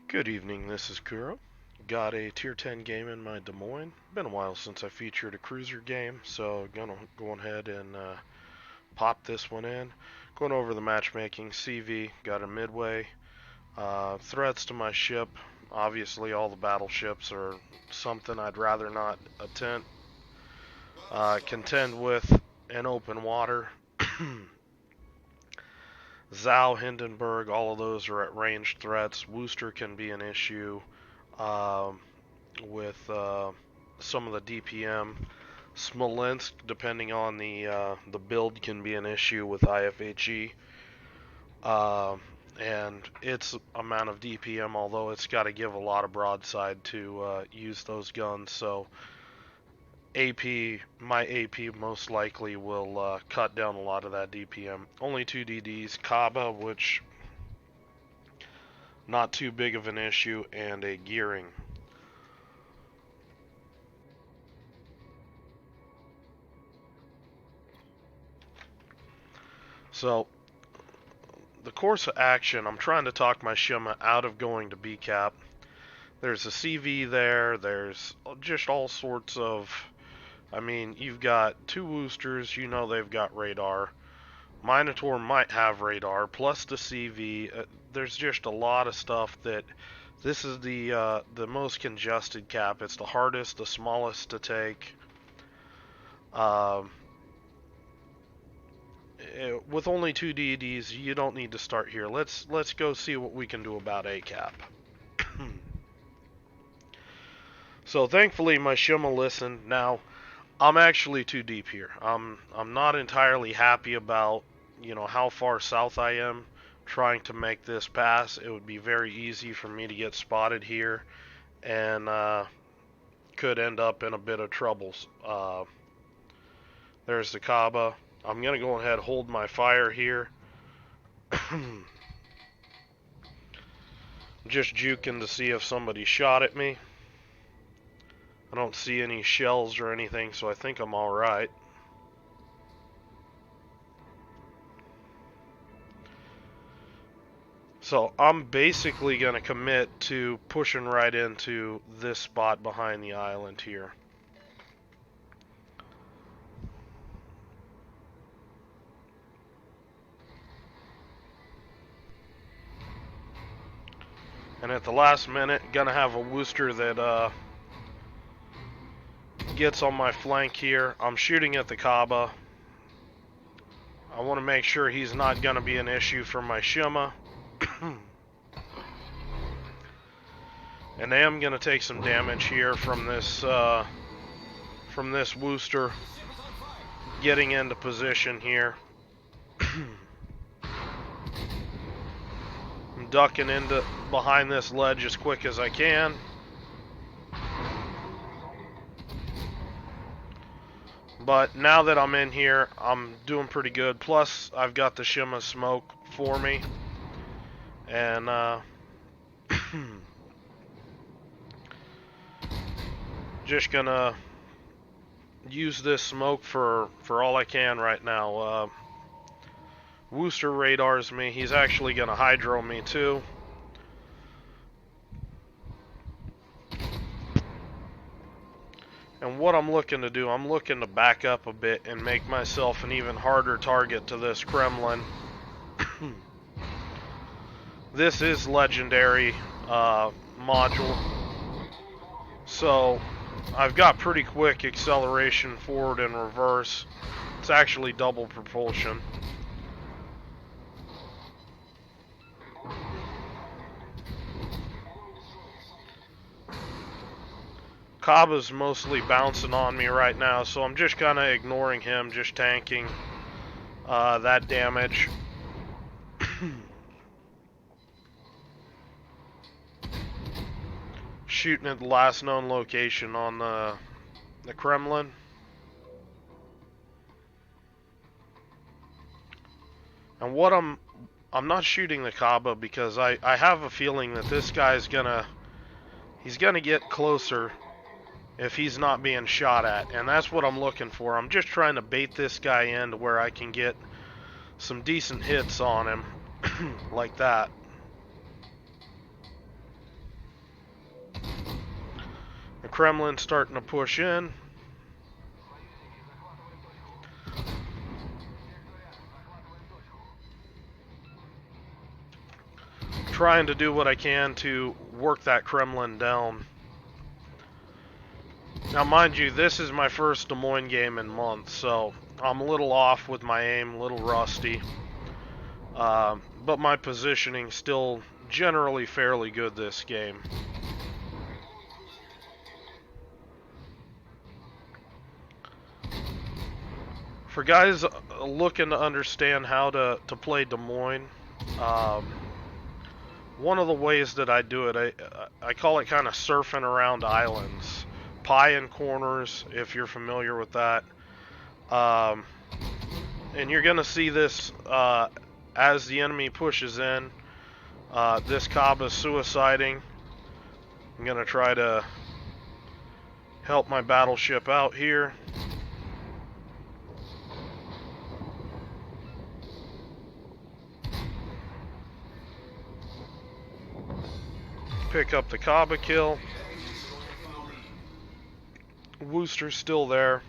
Good evening, this is Kuro. Got a tier 10 game in my Des Moines. Been a while since I featured a cruiser game, so gonna go ahead and pop this one in. Going over the matchmaking, CV, got a midway. Threats to my ship, obviously all the battleships are something I'd rather not contend with in open water. Zhao, Hindenburg, all of those are at ranged threats. Worcester can be an issue. Um, with some of the DPM. Smolensk, depending on the build, can be an issue with IFHE. Uh, and its amount of DPM, although it's got to give a lot of broadside to use those guns. So my AP most likely will cut down a lot of that DPM. Only two DDs, Kaba, which not too big of an issue, and a gearing. So the course of action, I'm trying to talk my Shima out of going to B cap. There's a CV there, there's just all sorts of. I mean, you've got two Woosters, you know they've got radar. Minotaur might have radar, plus the CV. There's just a lot of stuff that. This is the most congested cap. It's the hardest, the smallest to take. Um, with only two DDs, you don't need to start here. Let's go see what we can do about A cap. So thankfully my Shima listened. Now I'm actually too deep here. I'm not entirely happy about how far south I am trying to make this pass. It would be very easy for me to get spotted here and could end up in a bit of troubles. There's the Kaaba. I'm gonna go ahead and hold my fire here. Just juking to see if somebody shot at me. I don't see any shells or anything, so I think I'm alright. So I'm basically going to commit to pushing right into this spot behind the island here. And at the last minute, going to have a Worcester that gets on my flank here. I'm shooting at the Kaaba. I want to make sure he's not going to be an issue for my Shima. And I am going to take some damage here from this Worcester getting into position here. I'm ducking into behind this ledge as quick as I can. But now that I'm in here, I'm doing pretty good. Plus, I've got the Shima smoke for me. And, just gonna use this smoke for all I can right now. Worcester radars me. He's actually gonna hydro me too. And what I'm looking to do, I'm looking to back up a bit and make myself an even harder target to this Kremlin. This is legendary module. So I've got pretty quick acceleration forward and reverse. It's actually double propulsion. Kaba's mostly bouncing on me right now, so I'm just kind of ignoring him, just tanking that damage. Shooting at the last known location on the Kremlin. And what I'm not shooting the Kaaba because I have a feeling that this guy's he's gonna get closer if he's not being shot at, and that's what I'm looking for. I'm just trying to bait this guy in to where I can get some decent hits on him like that. Kremlin's starting to push in. Trying to do what I can to work that Kremlin down. Now, mind you, this is my first Des Moines game in months, so I'm a little off with my aim, a little rusty. But my positioning still generally fairly good this game. For guys looking to understand how to play Des Moines, one of the ways that I do it, I call it kind of surfing around islands. Pie and corners, if you're familiar with that. And you're going to see this as the enemy pushes in. This Cobb is suiciding. I'm going to try to help my battleship out here. Pick up the Kaba kill. Wooster's still there,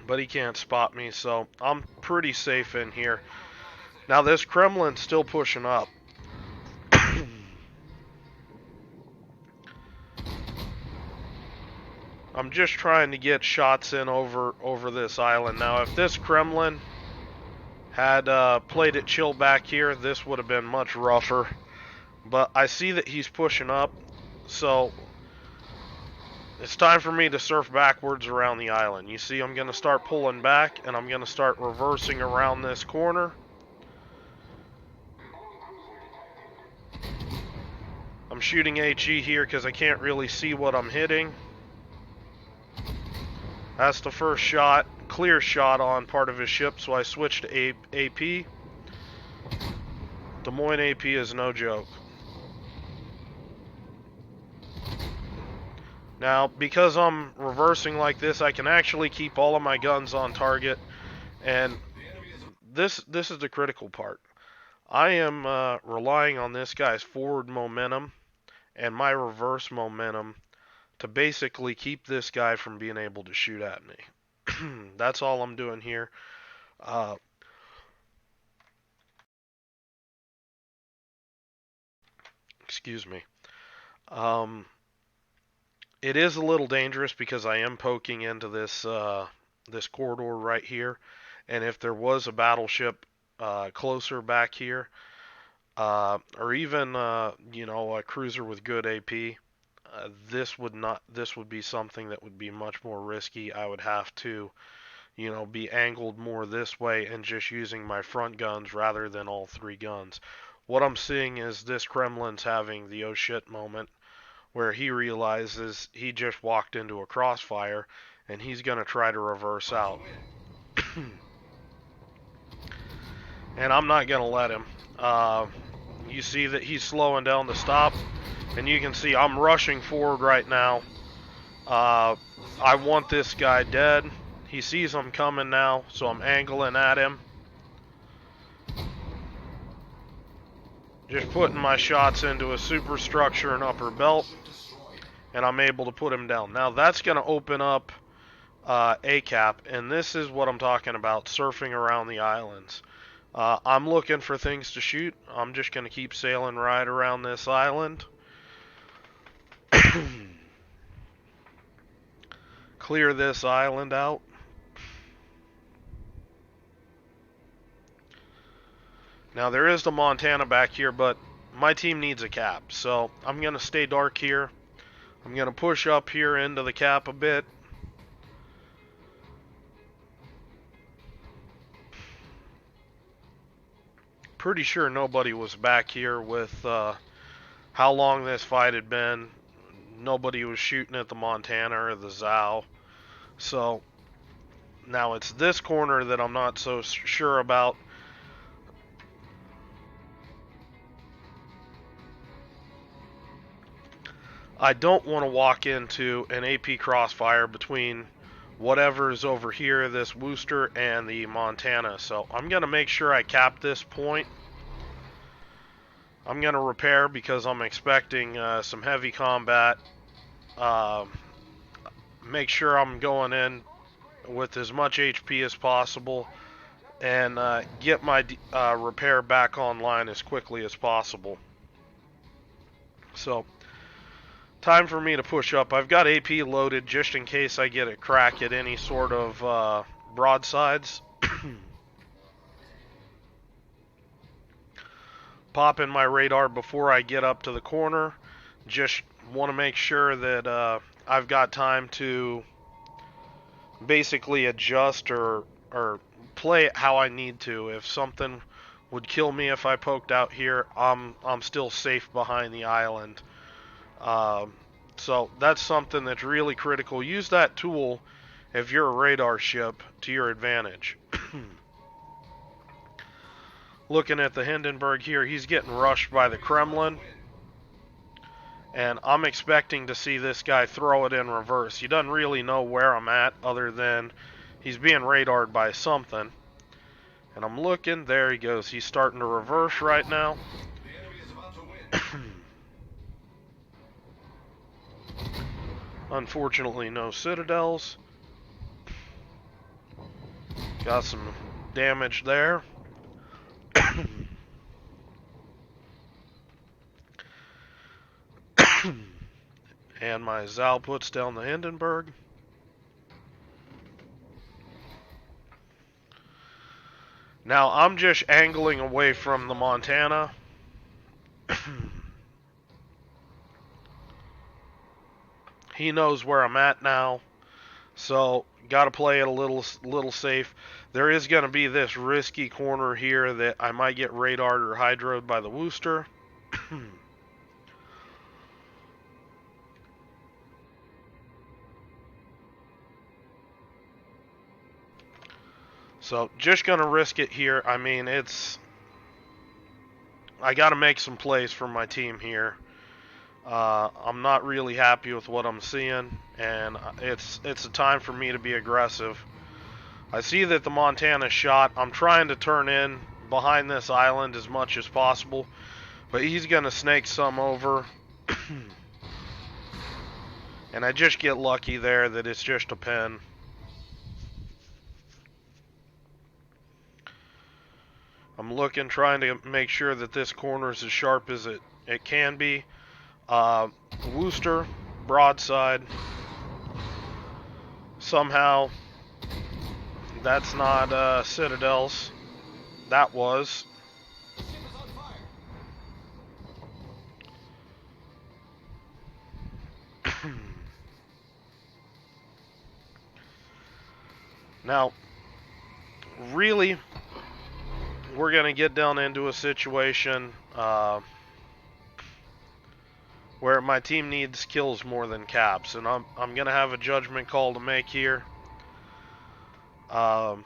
but he can't spot me, so I'm pretty safe in here. Now this Kremlin's still pushing up. I'm just trying to get shots in over this island. Now if this Kremlin had played it chill back here, this would have been much rougher. But I see that he's pushing up, so it's time for me to surf backwards around the island. You see, I'm going to start pulling back, and I'm going to start reversing around this corner. I'm shooting HE here because I can't really see what I'm hitting. That's the first shot, clear shot on part of his ship, so I switched to AP. Des Moines AP is no joke. Now, because I'm reversing like this, I can actually keep all of my guns on target, and this is the critical part. I am relying on this guy's forward momentum and my reverse momentum to basically keep this guy from being able to shoot at me. That's all I'm doing here. Excuse me. It is a little dangerous because I am poking into this this corridor right here, and if there was a battleship closer back here, or even you know, a cruiser with good AP, this would be something that would be much more risky. I would have to, you know, be angled more this way and just using my front guns rather than all three guns. What I'm seeing is this Kremlin's having the oh shit moment, where he realizes he just walked into a crossfire and he's going to try to reverse out. And I'm not going to let him. You see that he's slowing down to stop, and you can see I'm rushing forward right now. I want this guy dead. He sees I'm coming now, so I'm angling at him. Just putting my shots into a superstructure and upper belt, and I'm able to put him down. Now that's going to open up a cap, and this is what I'm talking about, surfing around the islands. I'm looking for things to shoot. I'm just going to keep sailing right around this island. Clear this island out. Now there is the Montana back here, but my team needs a cap, so I'm going to stay dark here. I'm going to push up here into the cap a bit. Pretty sure nobody was back here with how long this fight had been. Nobody was shooting at the Montana or the Zao. So now it's this corner that I'm not so sure about. I don't want to walk into an AP crossfire between whatever's over here, this Wooster, and the Montana. So I'm going to make sure I cap this point. I'm going to repair because I'm expecting some heavy combat make sure I'm going in with as much HP as possible and get my repair back online as quickly as possible. So, time for me to push up. I've got AP loaded just in case I get a crack at any sort of broadsides. Pop in my radar before I get up to the corner. Just want to make sure that I've got time to basically adjust or play it how I need to. If something would kill me if I poked out here, I'm still safe behind the island. So that's something that's really critical. Use that tool if you're a radar ship to your advantage. Looking at the Hindenburg here, he's getting rushed by the Kremlin. And I'm expecting to see this guy throw it in reverse. He doesn't really know where I'm at other than he's being radared by something. And I'm looking, there he goes. He's starting to reverse right now. Unfortunately, no citadels. Got some damage there. And my Zal puts down the Hindenburg. Now I'm just angling away from the Montana. He knows where I'm at now, so got to play it a little safe. There is going to be this risky corner here that I might get radared or hydroed by the Worcester. So just going to risk it here. I mean, I got to make some plays for my team here. I'm not really happy with what I'm seeing, and it's a time for me to be aggressive. I see that the Montana's shot. I'm trying to turn in behind this island as much as possible, but he's going to snake some over. And I just get lucky there that it's just a pen. I'm looking, trying to make sure that this corner is as sharp as it can be. Worcester, broadside. Somehow, that's not citadels. That was. Now, really, we're going to get down into a situation where my team needs kills more than caps, and I'm going to have a judgment call to make here. I'm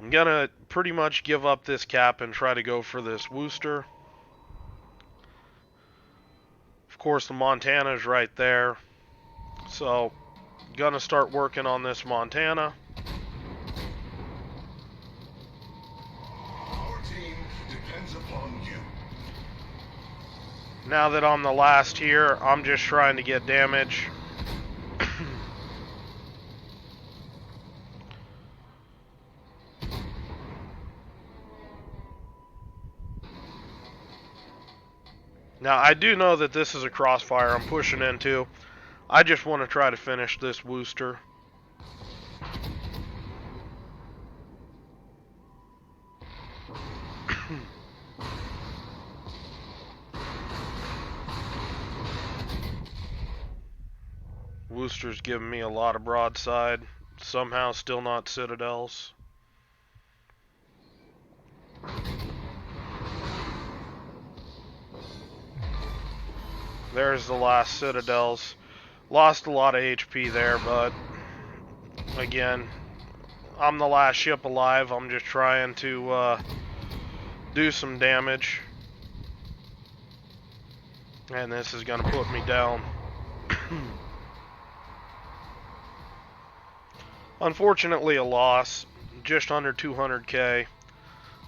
going to pretty much give up this cap and try to go for this Worcester. Of course, the Montana's right there, so going to start working on this Montana. Now that I'm the last here, I'm just trying to get damage. Now, I do know that this is a crossfire I'm pushing into. I just want to try to finish this Worcester. Worcester's giving me a lot of broadside. Somehow still not citadels. There's the last citadels. Lost a lot of HP there, but again, I'm the last ship alive. I'm just trying to do some damage. And this is going to put me down. Unfortunately, a loss. Just under 200k.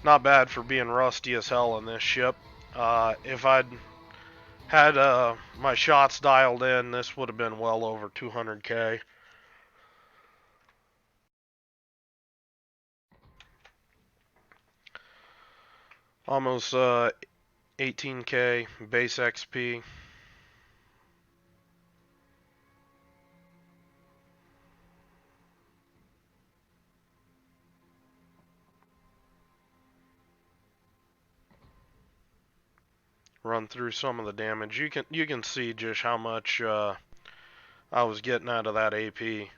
Not bad for being rusty as hell on this ship. If I'd Had my shots dialed in, this would have been well over 200K. Almost 18K base XP. Run through some of the damage. You can see just how much I was getting out of that AP.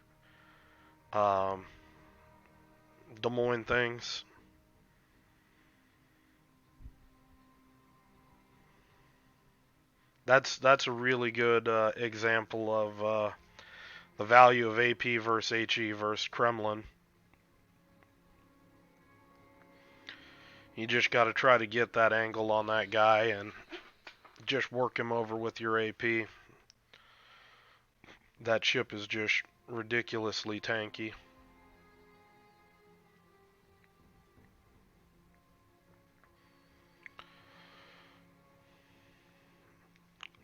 Um, Des Moines things. That's a really good example of the value of AP versus HE versus Kremlin. You just got to try to get that angle on that guy and just work him over with your AP. That ship is just ridiculously tanky.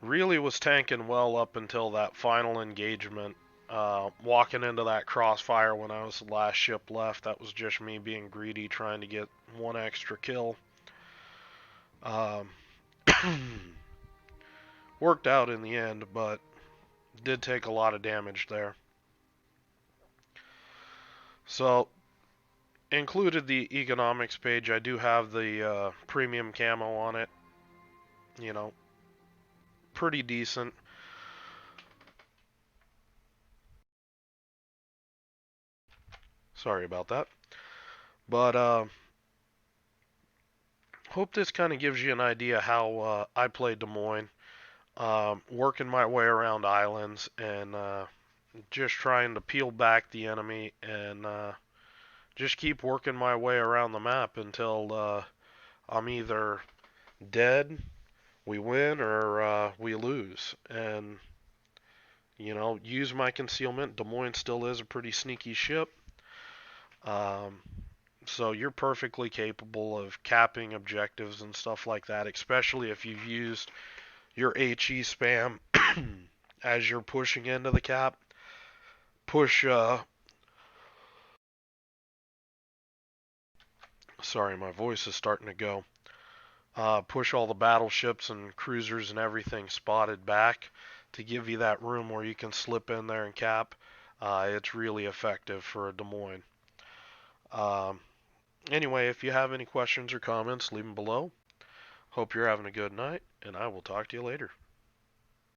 Really was tanking well up until that final engagement. Walking into that crossfire when I was the last ship left, that was just me being greedy, trying to get one extra kill. Um, Worked out in the end, but did take a lot of damage there. So, included the economics page. I do have the premium camo on it. You know, pretty decent. Sorry about that. But hope this kind of gives you an idea how I play Des Moines. Working my way around islands and just trying to peel back the enemy and just keep working my way around the map until I'm either dead, we win, or we lose. And, use my concealment. Des Moines still is a pretty sneaky ship. Um, so you're perfectly capable of capping objectives and stuff like that, especially if you've used your HE spam as you're pushing into the cap. Push, sorry, my voice is starting to go. Push all the battleships and cruisers and everything spotted back to give you that room where you can slip in there and cap. It's really effective for a Des Moines. Um, anyway, if you have any questions or comments, leave them below. Hope you're having a good night, and I will talk to you later.